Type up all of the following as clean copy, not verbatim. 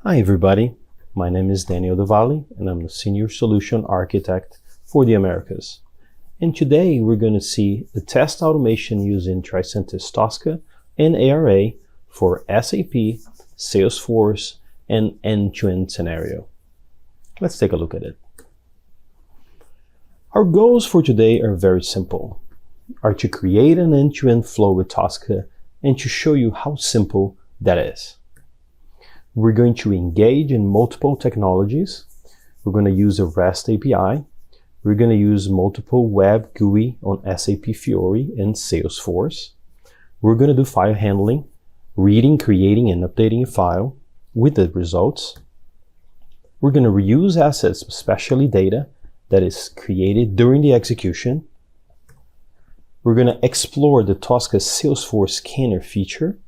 Hi everybody, my name is Daniel Devalle and I'm the Senior Solution Architect for the Americas. And today we're going to see the test automation using Tricentis Tosca and ARA for SAP, Salesforce, and end-to-end scenario. Let's take a look at it. Our goals for today are very simple, are to create an end-to-end flow with Tosca and to show you how simple that is. We're going to engage in multiple technologies. We're going to use a REST API. We're going to use multiple web GUI on SAP Fiori and Salesforce. We're going to do file handling, reading, creating, and updating a file with the results. We're going to reuse assets, especially data that is created during the execution. We're going to explore the Tosca Salesforce scanner feature.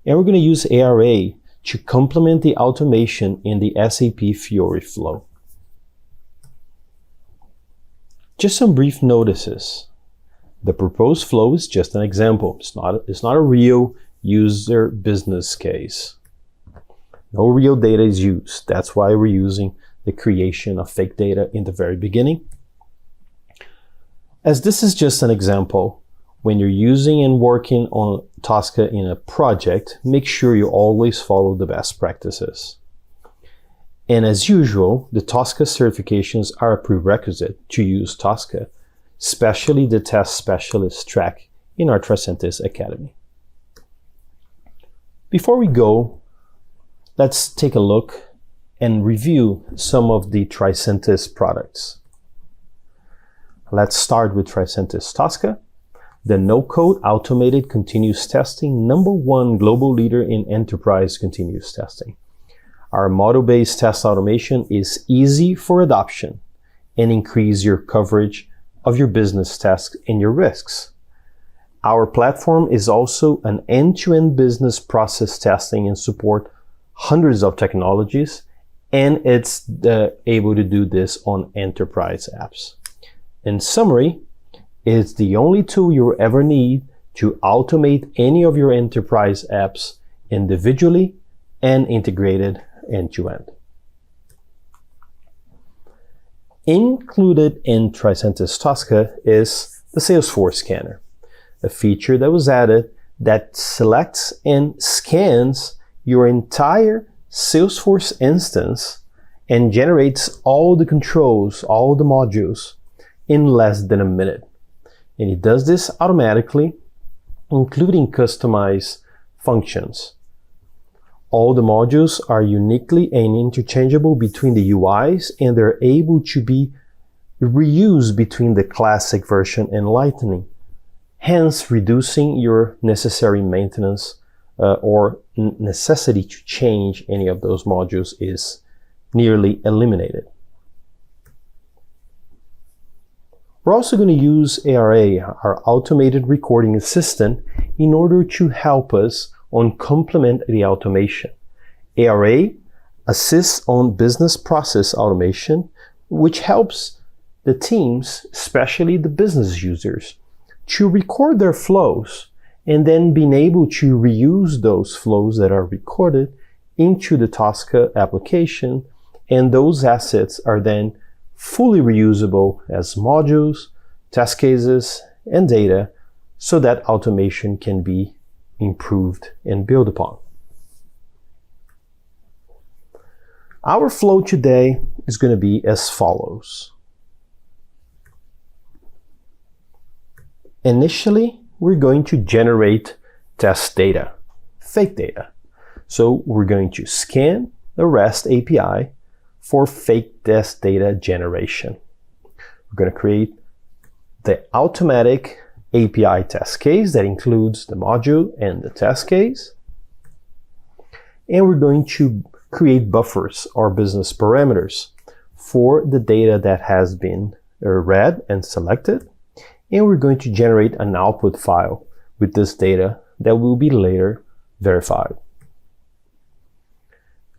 And we're going to use ARA to complement the automation in the SAP Fiori flow. Just some brief notices. The proposed flow is just an example. It's not a real user business case. No real data is used. That's why we're using the creation of fake data in the very beginning. As this is just an example, when you're using and working on Tosca in a project, make sure you always follow the best practices. And as usual, the Tosca certifications are a prerequisite to use Tosca, especially the test specialist track in our Tricentis Academy. Before we go, let's take a look and review some of the Tricentis products. Let's start with Tricentis Tosca, the no-code automated continuous testing #1 global leader in enterprise continuous testing. Our model-based test automation is easy for adoption and increase your coverage of your business tasks and your risks. Our platform is also an end-to-end business process testing and support hundreds of technologies, and it's able to do this on enterprise apps. In summary, it's the only tool you'll ever need to automate any of your enterprise apps individually and integrated end-to-end. Included in Tricentis Tosca is the Salesforce scanner, a feature that was added that selects and scans your entire Salesforce instance and generates all the controls, all the modules in less than a minute. And it does this automatically, including customized functions. All the modules are uniquely and interchangeable between the UIs, and they're able to be reused between the classic version and Lightning, hence reducing your necessary maintenance or necessity to change any of those modules is nearly eliminated. We're also going to use ARA, our automated recording assistant, in order to help us on complement the automation. ARA assists on business process automation, which helps the teams, especially the business users, to record their flows and then being able to reuse those flows that are recorded into the Tosca application, and those assets are then fully reusable as modules, test cases, and data so that automation can be improved and built upon. Our flow today is going to be as follows. Initially, we're going to generate test data, fake data. So we're going to scan the REST API for fake test data generation. We're going to create the automatic API test case that includes the module and the test case. And we're going to create buffers or business parameters for the data that has been read and selected. And we're going to generate an output file with this data that will be later verified.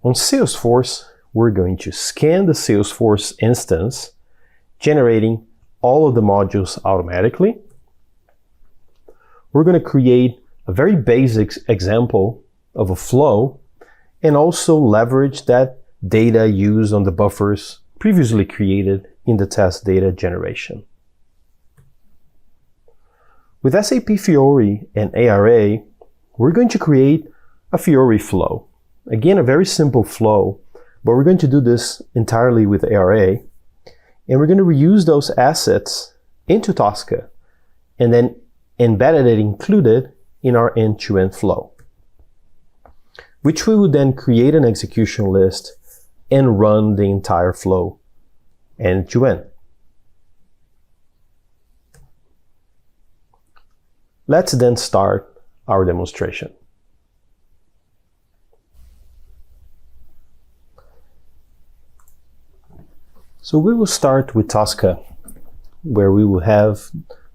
On Salesforce, we're going to scan the Salesforce instance, generating all of the modules automatically. We're going to create a very basic example of a flow and also leverage that data used on the buffers previously created in the test data generation. With SAP Fiori and ARA, we're going to create a Fiori flow. Again, a very simple flow, but we're going to do this entirely with ARA, and we're going to reuse those assets into Tosca and then embedded it included in our end-to-end flow, which we would then create an execution list and run the entire flow end-to-end. Let's then start our demonstration. So we will start with Tosca, where we will have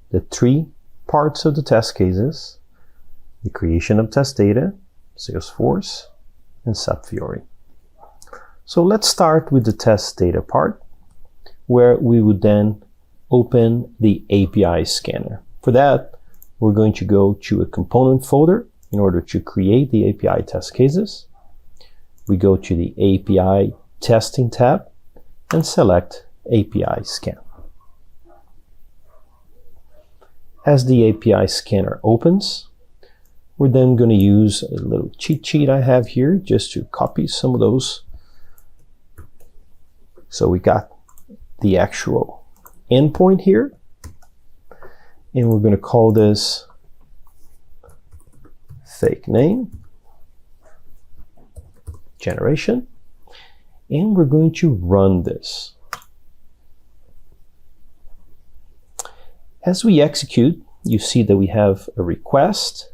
the 3 parts of the test cases: the creation of test data, Salesforce, and SAP Fiori. So let's start with the test data part, where we would then open the API scanner. For that, we're going to go to a component folder in order to create the API test cases. We go to the API testing tab and select API scan. As the API scanner opens, we're then going to use a little cheat sheet I have here just to copy some of those. So we got the actual endpoint here, and we're going to call this fake name generation, and we're going to run this. As we execute, you see that we have a request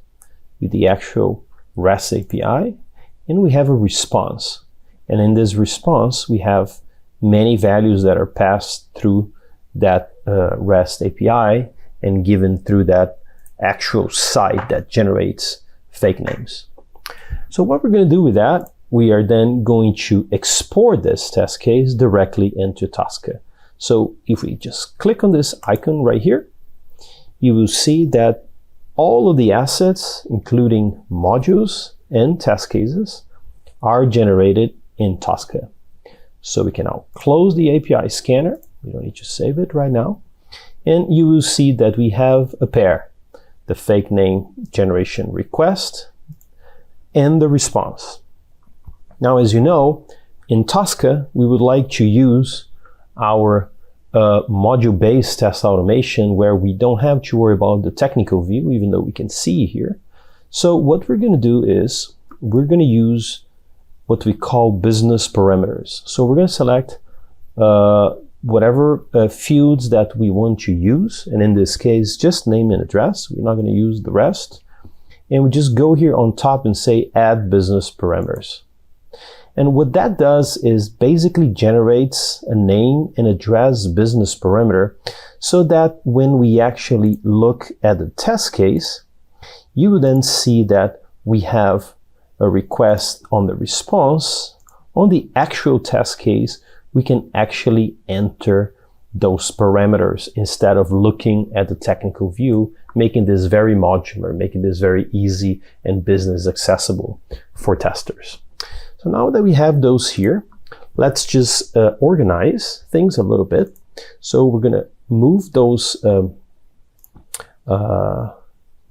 with the actual REST API, and we have a response. And in this response, we have many values that are passed through that REST API and given through that actual site that generates fake names. So what we're going to do with that, we are then going to export this test case directly into Tosca. So if we just click on this icon right here, you will see that all of the assets, including modules and test cases, are generated in Tosca. So we can now close the API scanner. We don't need to save it right now. And you will see that we have a pair, the fake name generation request and the response. Now, as you know, in Tosca, we would like to use our module-based test automation where we don't have to worry about the technical view, even though we can see here. So what we're going to do is we're going to use what we call business parameters. So we're going to select whatever fields that we want to use. And in this case, just name and address. We're not going to use the rest. And we just go here on top and say add business parameters. And what that does is basically generates a name and address business parameter so that when we actually look at the test case, you will then see that we have a request on the response. On the actual test case, we can actually enter those parameters instead of looking at the technical view, making this very modular, making this very easy and business accessible for testers. So now that we have those here, let's just organize things a little bit. So we're going to move those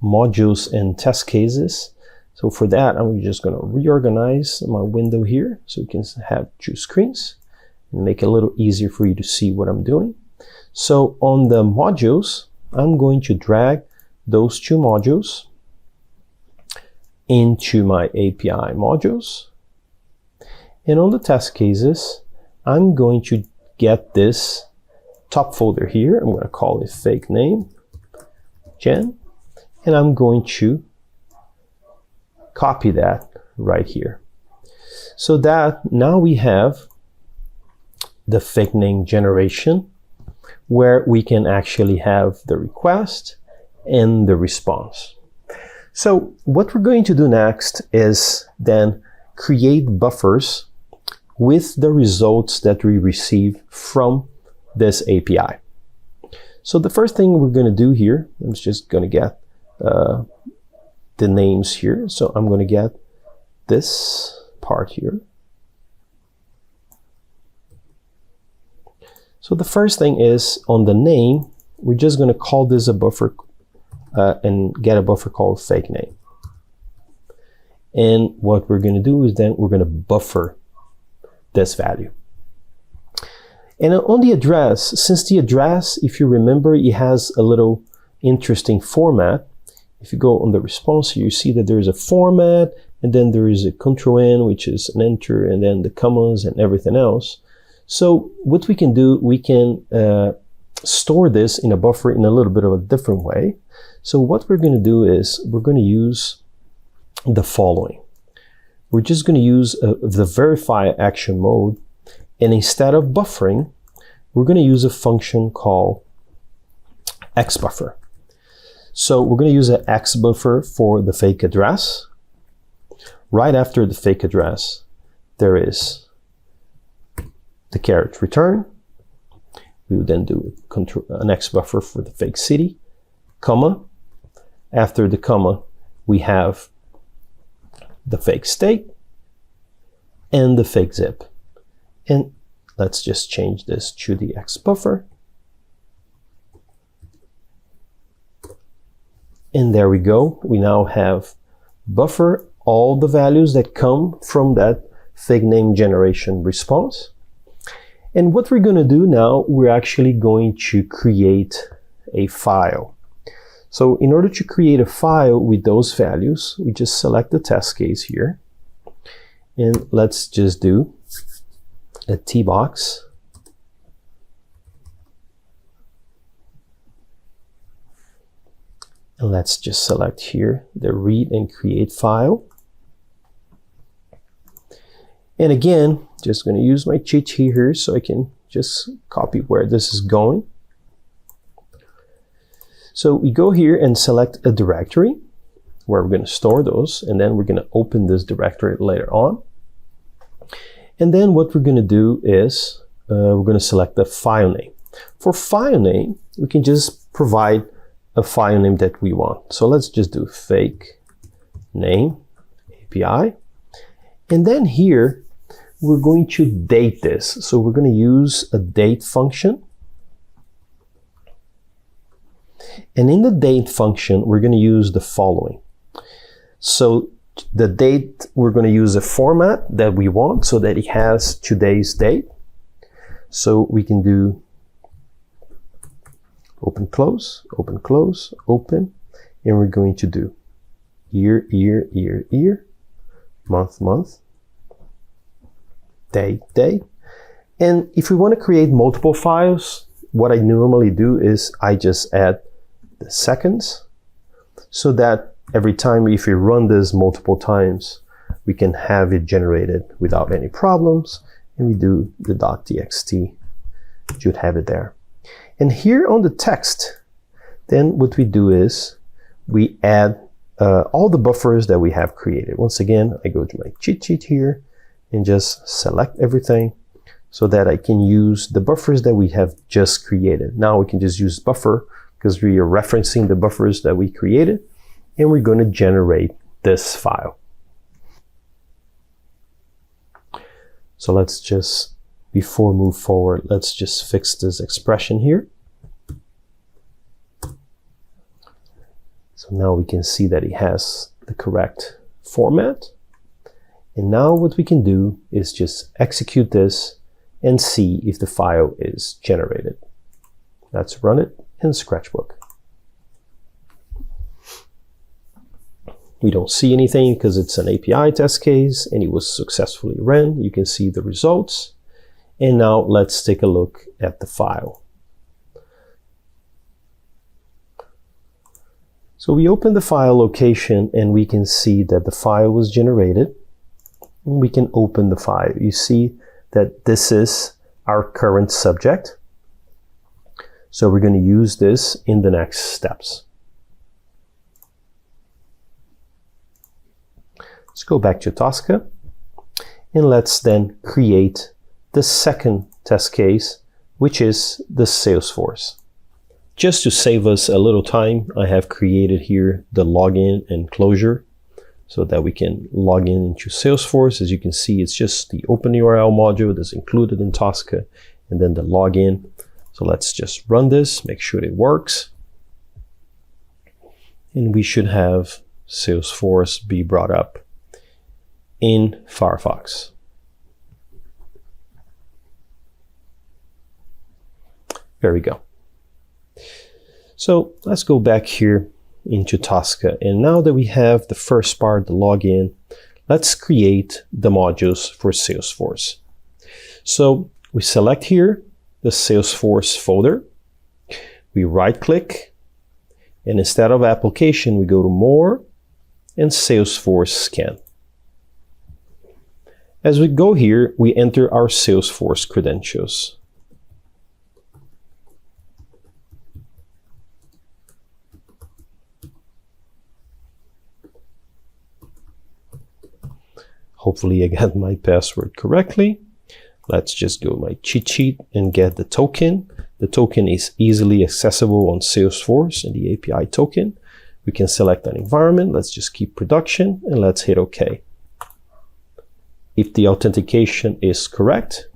modules and test cases. So for that, I'm just going to reorganize my window here so we can have 2 screens and make it a little easier for you to see what I'm doing. So on the modules, I'm going to drag those 2 modules into my API modules. And on the test cases, I'm going to get this top folder here. I'm going to call it fake name gen, and I'm going to copy that right here. So that now we have the fake name generation where we can actually have the request and the response. So what we're going to do next is then create buffers with the results that we receive from this API. So the first thing we're going to do here, I'm just going to get the names here. So I'm going to get this part here. So the first thing is on the name, we're just going to call this a buffer and get a buffer called fake name. And what we're going to do is then we're going to buffer this value. And on the address, since the address, if you remember, it has a little interesting format. If you go on the response here, you see that there is a format, and then there is a Control N, which is an enter, and then the commas and everything else. So what we can do, we can store this in a buffer in a little bit of a different way. So what we're going to do is we're going to use the following. We're just going to use the verify action mode, and instead of buffering, we're going to use a function called xbuffer. So we're going to use an xbuffer for the fake address. Right after the fake address, there is the caret return. We would then do an xbuffer for the fake city, comma. After the comma, we have the fake state and the fake zip. And let's just change this to the xbuffer. And there we go. We now have buffer all the values that come from that fake name generation response. And what we're going to do now, we're actually going to create a file. So in order to create a file with those values, we just select the test case here. And let's just do a tbox. And let's just select here the read and create file. And again, just going to use my cheat sheet here so I can just copy where this is going. So we go here and select a directory where we're going to store those, and then we're going to open this directory later on. And then what we're going to do is we're going to select the file name. For file name, we can just provide a file name that we want. So let's just do fake name API. And then here, we're going to date this. So we're going to use a date function. And in the date function, we're going to use the following. So the date, we're going to use a format that we want so that it has today's date. So we can do open, close, open, close, open. And we're going to do year, year, year, year, month, month, day, day. And if we want to create multiple files, what I normally do is I just add the seconds so that every time if we run this multiple times, we can have it generated without any problems. And we do the .txt, should have it there. And here on the text, then what we do is we add all the buffers that we have created. Once again, I go to my cheat sheet here and just select everything so that I can use the buffers that we have just created. Now we can just use buffer because we are referencing the buffers that we created, and we're going to generate this file. So let's just, before we move forward, let's just fix this expression here. So now we can see that it has the correct format. And now what we can do is just execute this and see if the file is generated. Let's run it in Scratchbook. We don't see anything because it's an API test case and it was successfully ran. You can see the results. And now let's take a look at the file. So we open the file location and we can see that the file was generated. We can open the file. You see that this is our current subject. So we're going to use this in the next steps. Let's go back to Tosca and let's then create the second test case, which is the Salesforce. Just to save us a little time, I have created here the login and closure so that we can log in into Salesforce. As you can see, it's just the OpenURL module that's included in Tosca, and then the login. So let's just run this, make sure it works. And we should have Salesforce be brought up in Firefox. There we go. So let's go back here into Tosca. And now that we have the first part, the login, let's create the modules for Salesforce. So we select here the Salesforce folder. We right click, and instead of application, we go to more and Salesforce scan. As we go here, we enter our Salesforce credentials. Hopefully I got my password correctly. Let's just go my cheat sheet and get the token. The token is easily accessible on Salesforce and the API token. We can select an environment. Let's just keep production and let's hit OK. If the authentication is correct,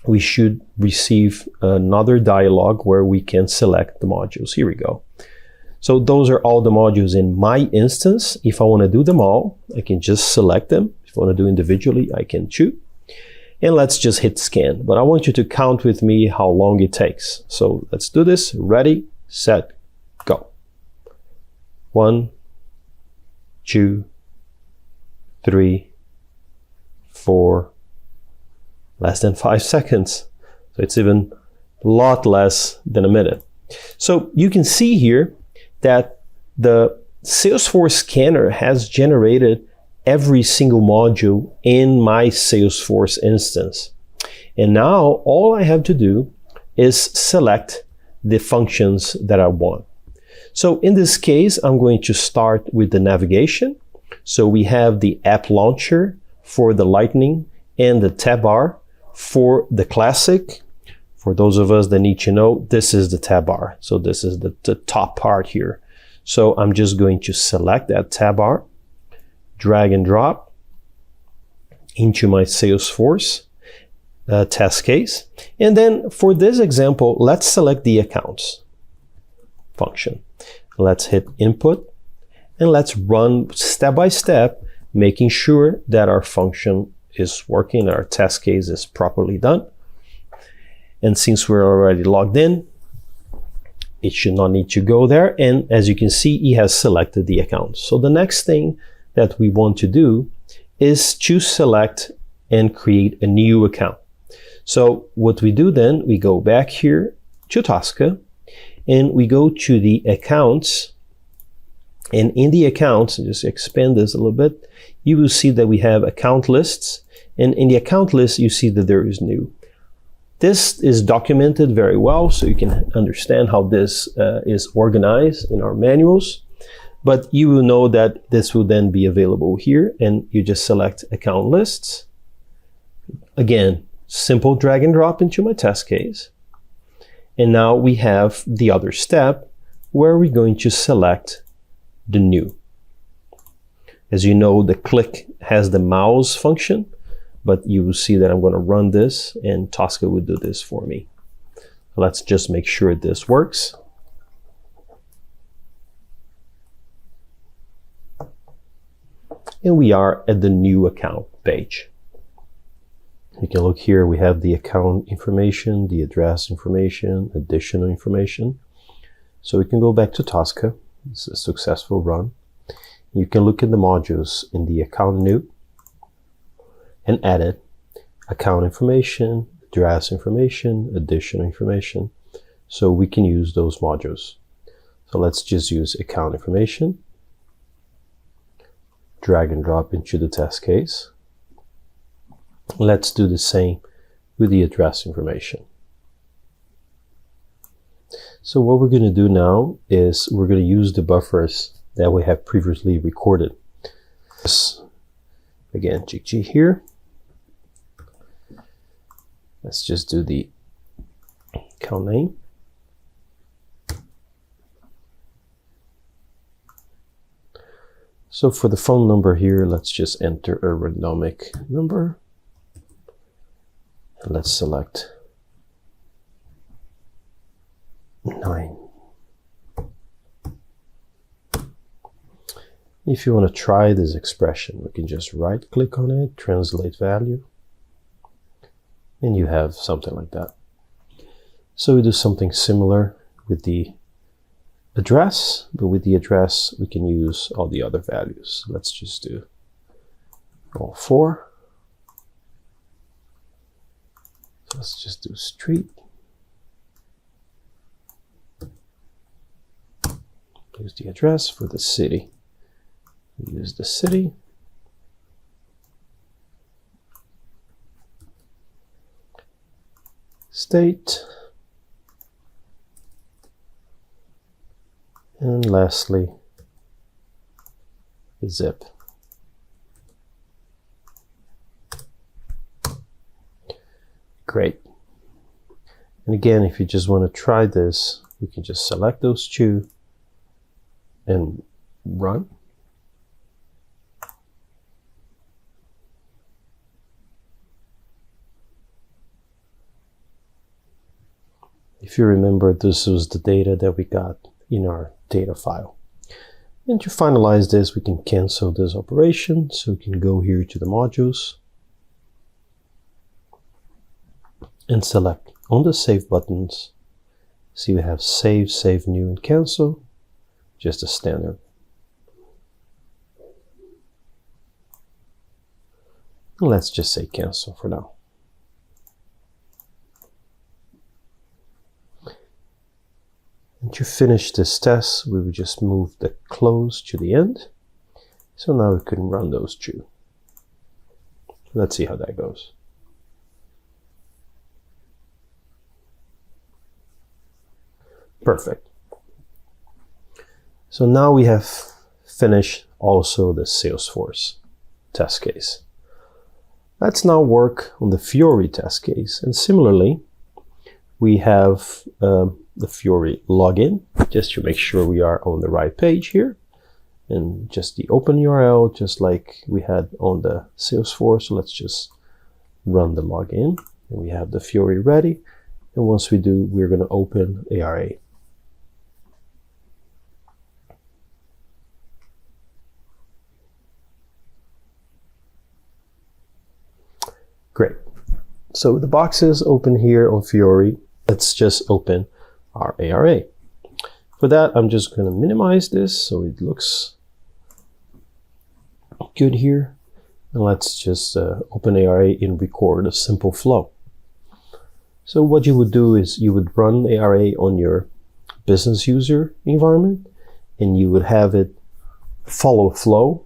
we should receive another dialog where we can select the modules. Here we go. So those are all the modules in my instance. If I want to do them all, I can just select them. If I want to do individually, I can choose. And let's just hit scan. But I want you to count with me how long it takes. So let's do this. Ready, set, go. 1, 2, 3, 4, less than 5 seconds. So it's even a lot less than a minute. So you can see here that the Salesforce scanner has generated every single module in my Salesforce instance. And now all I have to do is select the functions that I want. So in this case, I'm going to start with the navigation. So we have the app launcher for the Lightning and the tab bar for the Classic. For those of us that need to know, this is the tab bar. So this is the top part here. So I'm just going to select that tab bar, drag and drop into my Salesforce test case. And then for this example, let's select the accounts function. Let's hit input and let's run step by step, making sure that our function is working, our test case is properly done. And since we're already logged in, it should not need to go there. And as you can see, he has selected the account. So the next thing that we want to do is to select and create a new account. So what we do then, we go back here to Tosca and we go to the accounts. And in the accounts, just expand this a little bit, you will see that we have account lists. And in the account list, you see that there is new. This is documented very well, so you can understand how this is organized in our manuals. But you will know that this will then be available here, and you just select account lists. Again, simple drag and drop into my test case. And now we have the other step where we're going to select the new. As you know, the click has the mouse function, but you will see that I'm going to run this and Tosca will do this for me. Let's just make sure this works. And we are at the new account page. You can look here, we have the account information, the address information, additional information. So we can go back to Tosca. It's a successful run. You can look at the modules in the account new and edit account information, address information, additional information. So we can use those modules. So let's just use account information, drag and drop into the test case. Let's do the same with the address information. So what we're going to do now is we're going to use the buffers that we have previously recorded. Again, GG here. Let's just do the account name. So for the phone number here, let's just enter a randomic number. And let's select 9. If you want to try this expression, we can just right click on it, translate value, and you have something like that. So we do something similar with the address, but with the address we can use all the other values. Let's just do all 4. Let's just do street. Use the address for the city. Use the city. State. And lastly, the zip. Great. And again, if you just want to try this, we can just select those 2 and run. If you remember, this was the data that we got in our data file. And to finalize this, we can cancel this operation. So we can go here to the modules and select on the save buttons. See, we have save, save new, and cancel, just a standard. Let's just say cancel for now. And to finish this test, we would just move the close to the end. So now we can run those 2. Let's see how that goes. Perfect. So now we have finished also the Salesforce test case. Let's now work on the Fiori test case. And similarly, we have the Fiori login, just to make sure we are on the right page here. And just the open URL, just like we had on the Salesforce. So let's just run the login. And we have the Fiori ready. And once we do, we're going to open ARA. Great. So the box is open here on Fiori. Let's just open our ARA. For that, I'm just going to minimize this so it looks good here. And let's just open ARA and record a simple flow. So what you would do is you would run ARA on your business user environment, and you would have it follow a flow,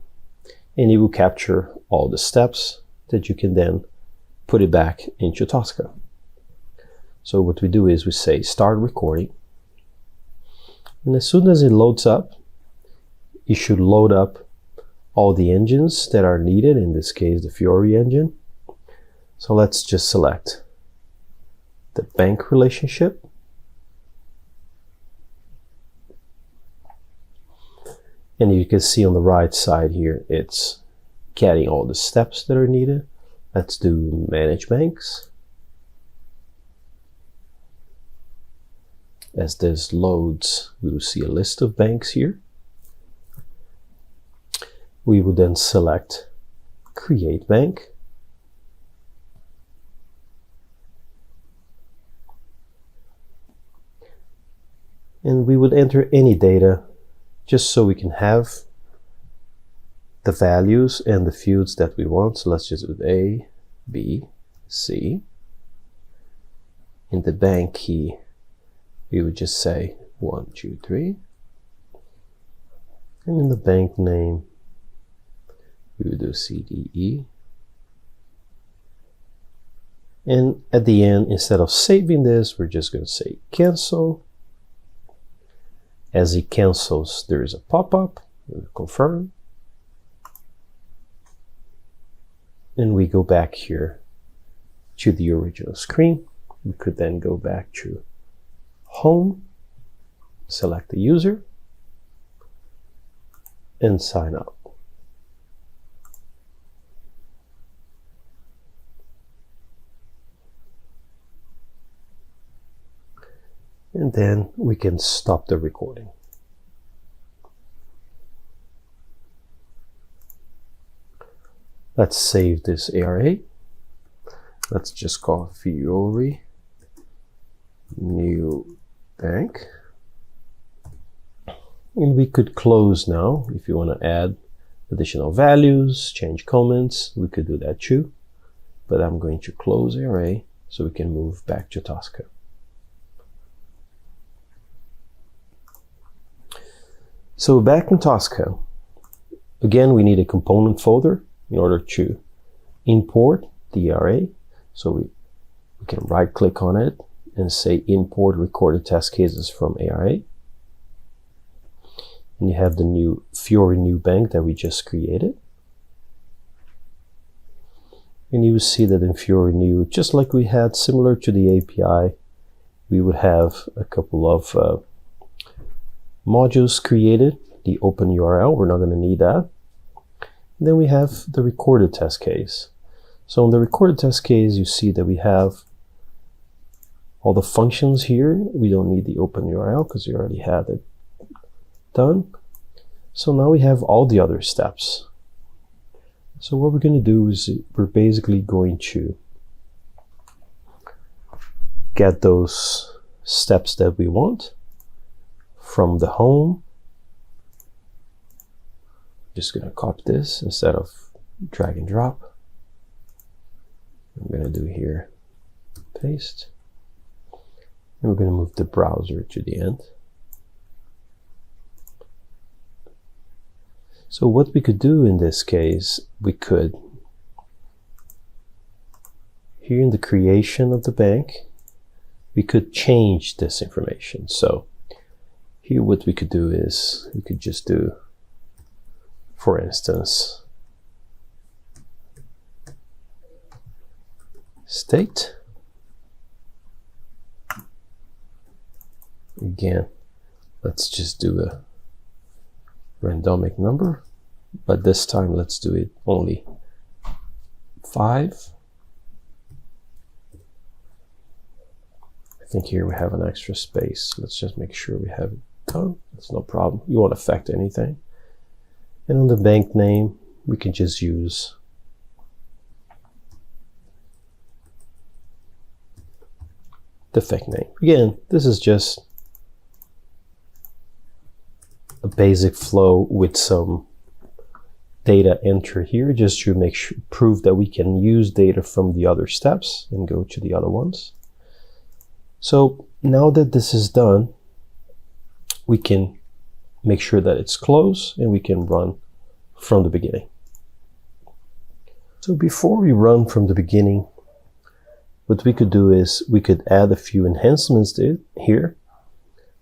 and it will capture all the steps that you can then put it back into Tosca. So what we do is we say start recording. And as soon as it loads up, it should load up all the engines that are needed, in this case the Fiori engine. So let's just select the bank relationship. And you can see on the right side here, it's getting all the steps that are needed. Let's do manage banks. As this loads, we will see a list of banks here. We will then select create bank. And we would enter any data just so we can have the values and the fields that we want. So let's just do A, B, C. In the bank key, we would just say 1, 2, 3. And in the bank name, we would do C, D, E. And at the end, instead of saving this, we're just going to say cancel. As it cancels, there is a pop-up. We'll confirm. And we go back here to the original screen. We could then go back to home, select the user, and sign up. And then we can stop the recording. Let's save this ARA. Let's just call Fiori New Bank. And we could close now. If you want to add additional values, change comments, we could do that too. But I'm going to close ARA so we can move back to Tosca. So back in Tosca, again, we need a component folder in order to import the ARA. So we can right click on it and say import recorded test cases from ARA. And you have the new Fiori New Bank that we just created. And you will see that in Fiori New, just like we had similar to the API, we would have a couple of modules created. The open URL, we're not going to need that. And then we have the recorded test case. So in the recorded test case, you see that we have all the functions here. We don't need the open URL because we already had it done. So now we have all the other steps. So what we're going to do is we're basically going to get those steps that we want from the home. Just going to copy this instead of drag and drop. I'm going to do here, paste. And we're going to move the browser to the end. So what we could do in this case, we could, here in the creation of the bank, we could change this information. So here what we could do is, we could just do, for instance, state. Again, let's just do a randomic number, but this time let's do it only 5. I think here we have an extra space. Let's just make sure we have it done. That's no problem. You won't affect anything. And on the bank name, we can just use the fake name. Again, this is just a basic flow with some data enter here, just to make sure, prove that we can use data from the other steps and go to the other ones. So now that this is done, we can make sure that it's closed and we can run from the beginning. So before we run from the beginning, what we could do is we could add a few enhancements here.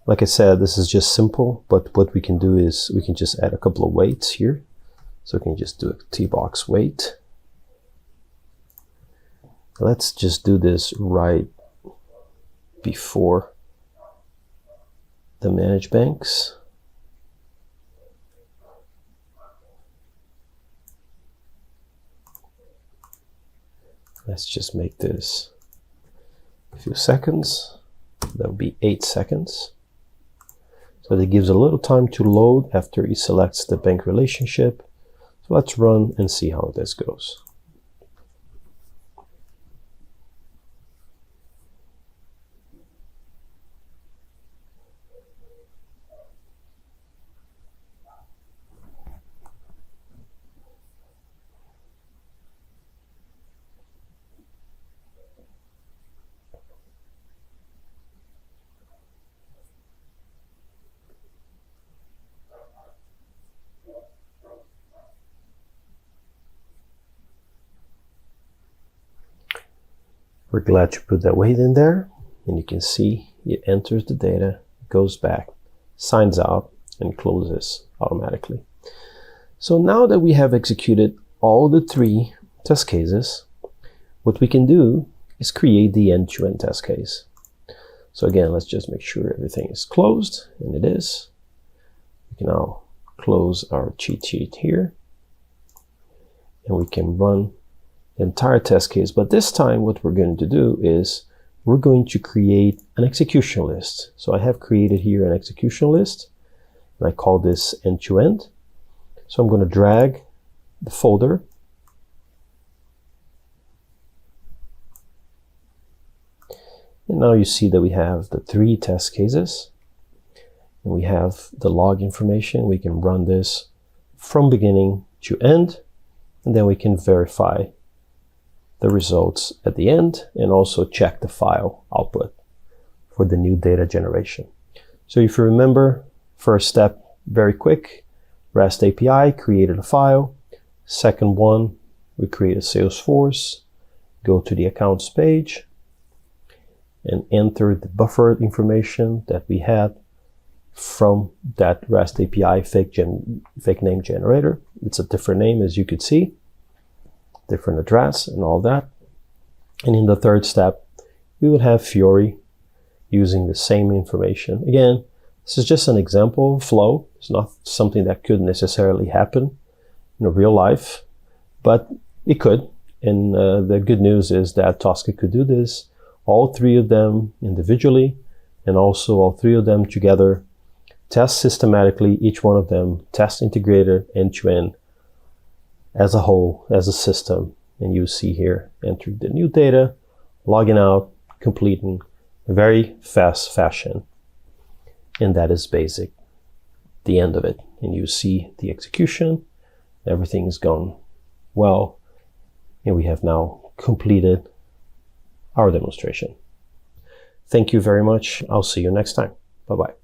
Like I said, this is just simple, but what we can do is we can just add a couple of weights here. So we can just do a T-box weight. Let's just do this right before the manage banks. Let's just make this a few seconds. That would be 8 seconds. So that gives a little time to load after he selects the bank relationship. So let's run and see how this goes. We're glad to put that weight in there, and you can see it enters the data, goes back, signs out, and closes automatically. So now that we have executed all the 3 test cases, what we can do is create the end-to-end test case. So again, let's just make sure everything is closed, and it is. We can now close our cheat sheet here, and we can run the entire test case. But this time what we're going to do is we're going to create an execution list. So I have created here an execution list, and I call this end-to-end. So I'm going to drag the folder, and now you see that we have the 3 test cases, and we have the log information. We can run this from beginning to end, and then we can verify the results at the end and also check the file output for the new data generation. So if you remember, first step, very quick, REST API created a file. Second one, we create a Salesforce, go to the accounts page and enter the buffer information that we had from that REST API fake name generator. It's a different name, as you could see, different address and all that. And in the third step, we would have Fiori using the same information. Again, this is just an example of flow. It's not something that could necessarily happen in real life, but it could. And the good news is that Tosca could do this, all 3 of them individually, and also all 3 of them together, test systematically, each one of them test integrated end-to-end as a whole, as a system. And you see here, entering the new data, logging out, completing a very fast fashion. And that is basic, the end of it. And you see the execution, everything is gone well, and we have now completed our demonstration. Thank you very much. I'll see you next time. Bye-bye.